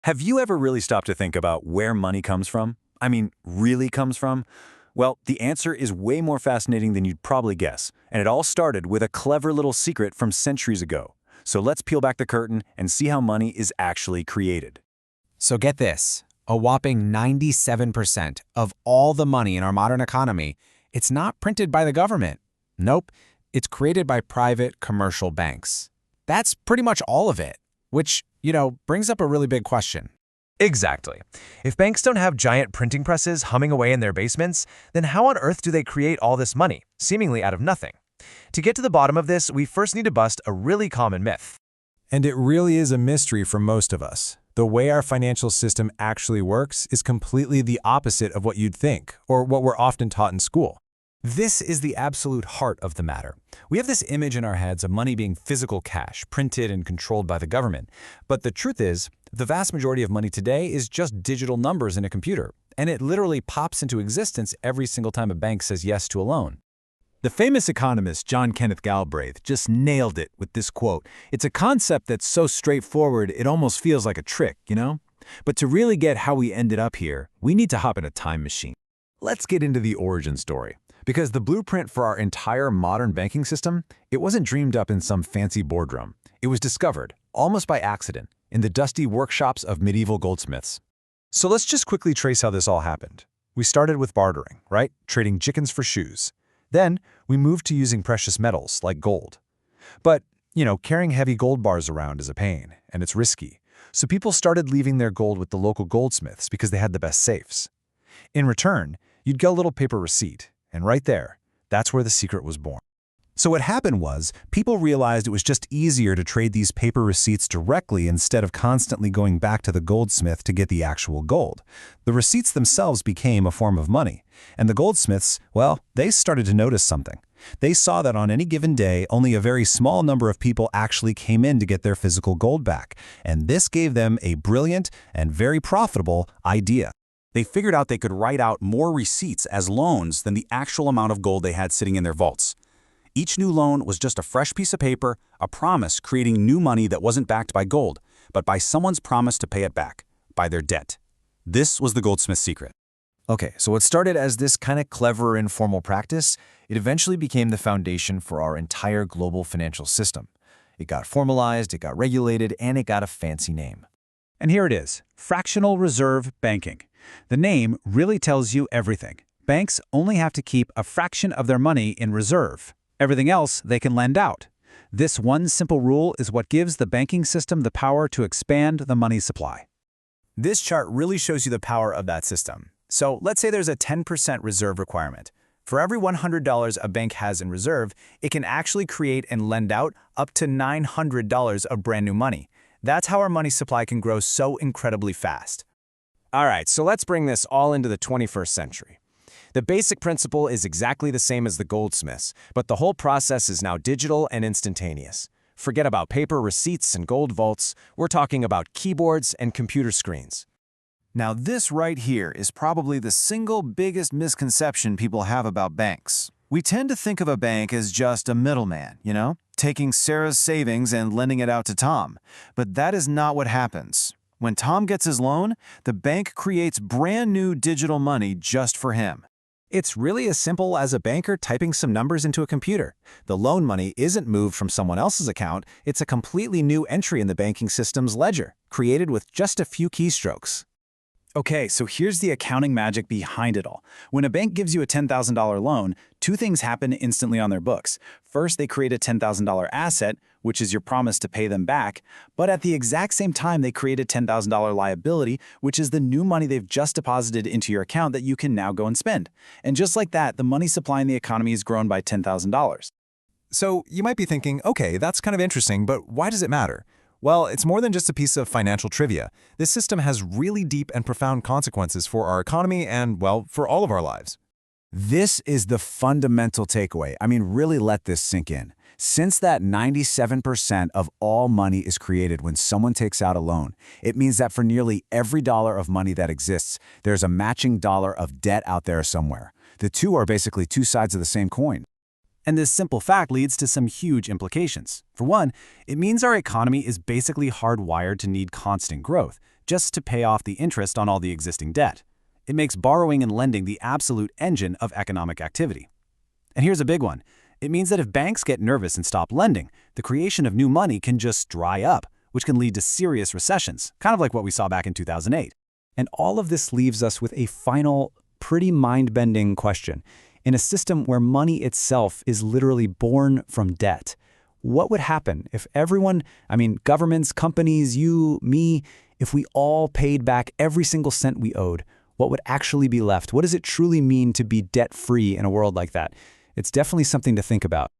Have you ever really stopped to think about where money comes from? I mean, really comes from? Well, the answer is way more fascinating than you'd probably guess, and it all started with a clever little secret from centuries ago. So let's peel back the curtain and see how money is actually created. So get this, a whopping 97% of all the money in our modern economy, it's not printed by the government. Nope, it's created by private commercial banks. That's pretty much all of it, which, brings up a really big question. Exactly. If banks don't have giant printing presses humming away in their basements, then how on earth do they create all this money, seemingly out of nothing? To get to the bottom of this, we first need to bust a really common myth. And it really is a mystery for most of us. The way our financial system actually works is completely the opposite of what you'd think, or what we're often taught in school. This is the absolute heart of the matter. We have this image in our heads of money being physical cash, printed and controlled by the government. But the truth is, the vast majority of money today is just digital numbers in a computer, and it literally pops into existence every single time a bank says yes to a loan. The famous economist John Kenneth Galbraith just nailed it with this quote. It's a concept that's so straightforward it almost feels like a trick, But to really get how we ended up here, we need to hop in a time machine. Let's get into the origin story. Because the blueprint for our entire modern banking system, it wasn't dreamed up in some fancy boardroom. It was discovered, almost by accident, in the dusty workshops of medieval goldsmiths. So let's just quickly trace how this all happened. We started with bartering, right? Trading chickens for shoes. Then we moved to using precious metals like gold. But, carrying heavy gold bars around is a pain, and it's risky. So people started leaving their gold with the local goldsmiths because they had the best safes. In return, you'd get a little paper receipt. And right there, that's where the secret was born. So what happened was, people realized it was just easier to trade these paper receipts directly instead of constantly going back to the goldsmith to get the actual gold. The receipts themselves became a form of money. And the goldsmiths, well, they started to notice something. They saw that on any given day, only a very small number of people actually came in to get their physical gold back. And this gave them a brilliant and very profitable idea. They figured out they could write out more receipts as loans than the actual amount of gold they had sitting in their vaults. Each new loan was just a fresh piece of paper, a promise creating new money that wasn't backed by gold, but by someone's promise to pay it back, by their debt. This was the goldsmith secret. Okay, so what started as this kind of clever informal practice, it eventually became the foundation for our entire global financial system. It got formalized, it got regulated, and it got a fancy name. And here it is, Fractional Reserve Banking. The name really tells you everything. Banks only have to keep a fraction of their money in reserve. Everything else they can lend out. This one simple rule is what gives the banking system the power to expand the money supply. This chart really shows you the power of that system. So let's say there's a 10% reserve requirement. For every $100 a bank has in reserve, it can actually create and lend out up to $900 of brand new money. That's how our money supply can grow so incredibly fast. All right, so let's bring this all into the 21st century. The basic principle is exactly the same as the goldsmiths, but the whole process is now digital and instantaneous. Forget about paper receipts and gold vaults. We're talking about keyboards and computer screens. Now this right here is probably the single biggest misconception people have about banks. We tend to think of a bank as just a middleman, taking Sarah's savings and lending it out to Tom. But that is not what happens. When Tom gets his loan, the bank creates brand new digital money just for him. It's really as simple as a banker typing some numbers into a computer. The loan money isn't moved from someone else's account, it's a completely new entry in the banking system's ledger, created with just a few keystrokes. Okay, so here's the accounting magic behind it all. When a bank gives you a $10,000 loan, two things happen instantly on their books. First, they create a $10,000 asset, which is your promise to pay them back, but at the exact same time, they create a $10,000 liability, which is the new money they've just deposited into your account that you can now go and spend. And just like that, the money supply in the economy has grown by $10,000. So you might be thinking, okay, that's kind of interesting, but why does it matter? Well, it's more than just a piece of financial trivia. This system has really deep and profound consequences for our economy and, well, for all of our lives. This is the fundamental takeaway. Really let this sink in. Since that 97% of all money is created when someone takes out a loan, it means that for nearly every dollar of money that exists, there's a matching dollar of debt out there somewhere. The two are basically two sides of the same coin. And this simple fact leads to some huge implications. For one, it means our economy is basically hardwired to need constant growth. just to pay off the interest on all the existing debt. It makes borrowing and lending the absolute engine of economic activity. And here's a big one. It means that if banks get nervous and stop lending, the creation of new money can just dry up, which can lead to serious recessions, kind of like what we saw back in 2008. And all of this leaves us with a final, pretty mind-bending question. In a system where money itself is literally born from debt, what would happen if everyone, governments, companies, you, me, if we all paid back every single cent we owed? What would actually be left? What does it truly mean to be debt-free in a world like that? It's definitely something to think about.